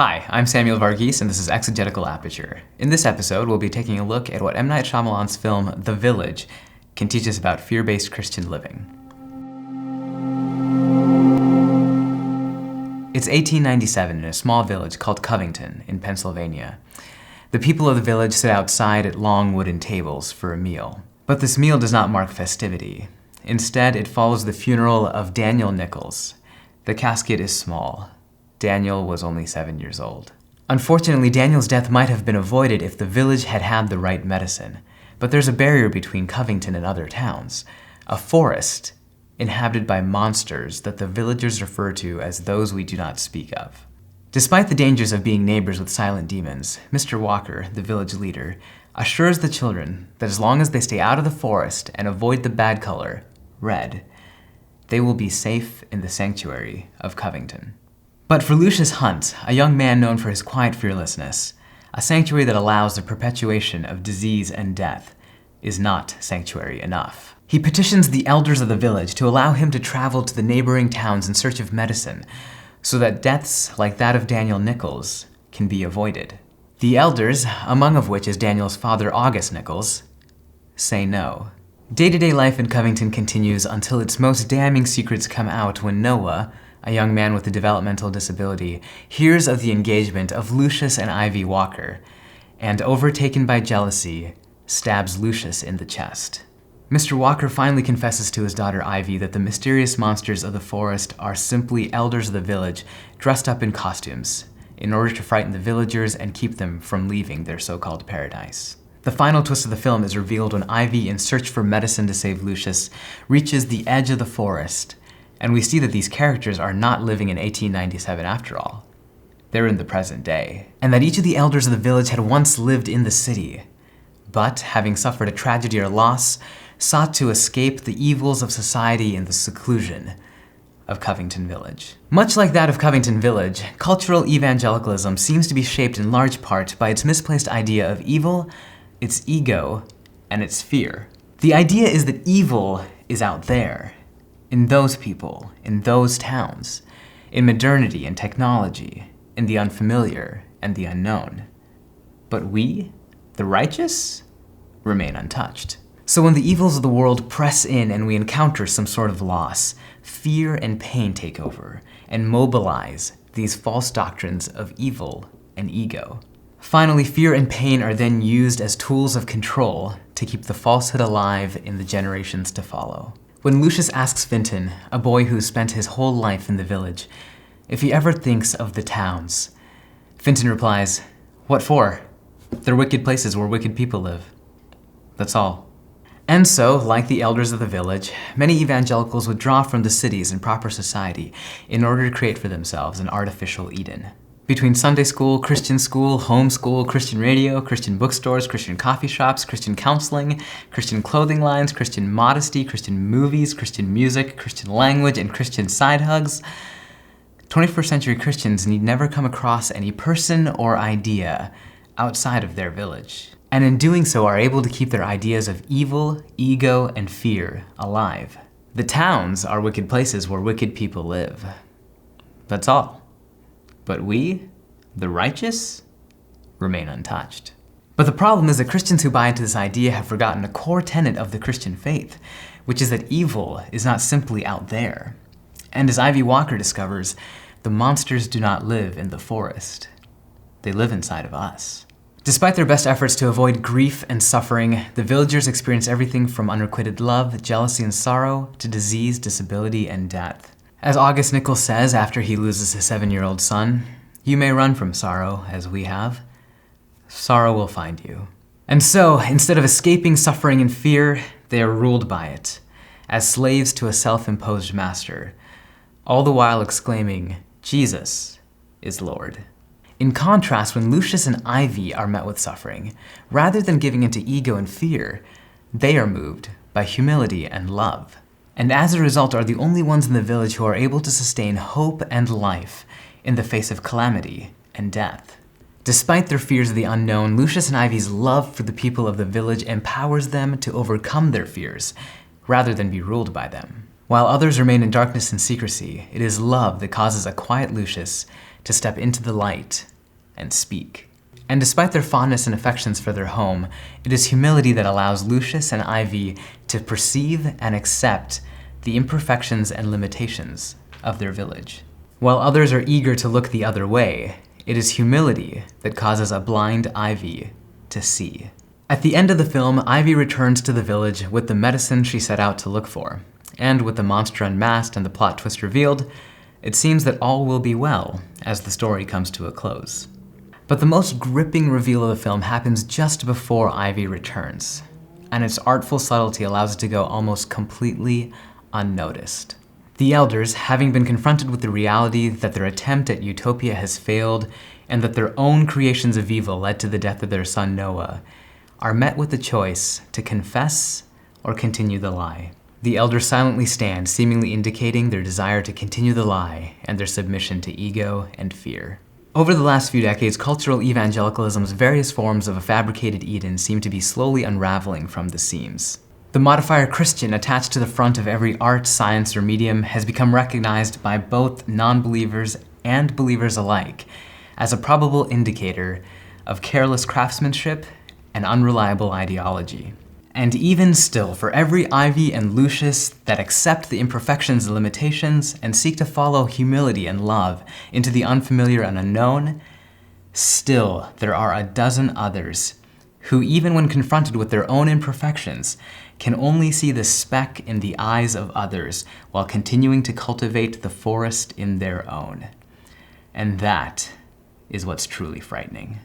Hi, I'm Samuel Varghese, and this is Exegetical Aperture. In this episode, we'll be taking a look at what M. Night Shyamalan's film, The Village, can teach us about fear-based Christian living. It's 1897 in a small village called Covington in Pennsylvania. The people of the village sit outside at long wooden tables for a meal. But this meal does not mark festivity. Instead, it follows the funeral of Daniel Nichols. The casket is small. Daniel was only 7 years old. Unfortunately, Daniel's death might have been avoided if the village had had the right medicine. But there's a barrier between Covington and other towns, a forest inhabited by monsters that the villagers refer to as those we do not speak of. Despite the dangers of being neighbors with silent demons, Mr. Walker, the village leader, assures the children that as long as they stay out of the forest and avoid the bad color, red, they will be safe in the sanctuary of Covington. But for Lucius Hunt, a young man known for his quiet fearlessness, a sanctuary that allows the perpetuation of disease and death is not sanctuary enough. He petitions the elders of the village to allow him to travel to the neighboring towns in search of medicine so that deaths like that of Daniel Nichols can be avoided. The elders, among of which is Daniel's father August Nichols, say no. Day-to-day life in Covington continues until its most damning secrets come out when Noah, a young man with a developmental disability, hears of the engagement of Lucius and Ivy Walker, and overtaken by jealousy, stabs Lucius in the chest. Mr. Walker finally confesses to his daughter Ivy that the mysterious monsters of the forest are simply elders of the village dressed up in costumes in order to frighten the villagers and keep them from leaving their so-called paradise. The final twist of the film is revealed when Ivy, in search for medicine to save Lucius, reaches the edge of the forest, and we see that these characters are not living in 1897 after all. They're in the present day, and that each of the elders of the village had once lived in the city, but, having suffered a tragedy or loss, sought to escape the evils of society in the seclusion of Covington Village. Much like that of Covington Village, cultural evangelicalism seems to be shaped in large part by its misplaced idea of evil, its ego, and its fear. The idea is that evil is out there, in those people, in those towns, in modernity and technology, in the unfamiliar and the unknown. But we, the righteous, remain untouched. So when the evils of the world press in and we encounter some sort of loss, fear and pain take over and mobilize these false doctrines of evil and ego. Finally, fear and pain are then used as tools of control to keep the falsehood alive in the generations to follow. When Lucius asks Finton, a boy who spent his whole life in the village, if he ever thinks of the towns, Finton replies, "What for? They're wicked places where wicked people live. That's all." And so, like the elders of the village, many evangelicals withdraw from the cities and proper society in order to create for themselves an artificial Eden. Between Sunday school, home school, Christian radio, Christian bookstores, Christian coffee shops, Christian counseling, Christian clothing lines, Christian modesty, Christian movies, Christian music, Christian language, and Christian side hugs, 21st century Christians need never come across any person or idea outside of their village. And in doing so are able to keep their ideas of evil, ego, and fear alive. The towns are wicked places where wicked people live. That's all. But we, the righteous, remain untouched. But the problem is that Christians who buy into this idea have forgotten a core tenet of the Christian faith, which is that evil is not simply out there. And as Ivy Walker discovers, the monsters do not live in the forest. They live inside of us. Despite their best efforts to avoid grief and suffering, the villagers experience everything from unrequited love, jealousy, and sorrow to disease, disability, and death. As August Nichols says after he loses his 7-year-old son, "You may run from sorrow, as we have. Sorrow will find you." And so, instead of escaping suffering and fear, they are ruled by it, as slaves to a self-imposed master, all the while exclaiming, "Jesus is Lord." In contrast, when Lucius and Ivy are met with suffering, rather than giving into ego and fear, they are moved by humility and love. And as a result are the only ones in the village who are able to sustain hope and life in the face of calamity and death. Despite their fears of the unknown, Lucius and Ivy's love for the people of the village empowers them to overcome their fears, rather than be ruled by them. While others remain in darkness and secrecy, it is love that causes a quiet Lucius to to step into the light and speak. And despite their fondness and affections for their home, it is humility that allows Lucius and Ivy to perceive and accept the imperfections and limitations of their village. While others are eager to look the other way, it is humility that causes a blind Ivy to see. At the end of the film, Ivy returns to the village with the medicine she set out to look for. And with the monster unmasked and the plot twist revealed, it seems that all will be well as the story comes to a close. But the most gripping reveal of the film happens just before Ivy returns, and its artful subtlety allows it to go almost completely unnoticed. The elders, having been confronted with the reality that their attempt at utopia has failed and that their own creations of evil led to the death of their son Noah, are met with the choice to confess or continue the lie. The elders silently stand, seemingly indicating their desire to continue the lie and their submission to ego and fear. Over the last few decades, cultural evangelicalism's various forms of a fabricated Eden seem to be slowly unraveling from the seams. The modifier Christian attached to the front of every art, science, or medium has become recognized by both non-believers and believers alike as a probable indicator of careless craftsmanship and unreliable ideology. And even still, for every Ivy and Lucius that accept the imperfections and limitations and seek to follow humility and love into the unfamiliar and unknown, still there are a dozen others who, even when confronted with their own imperfections, can only see the speck in the eyes of others while continuing to cultivate the forest in their own. And that is what's truly frightening.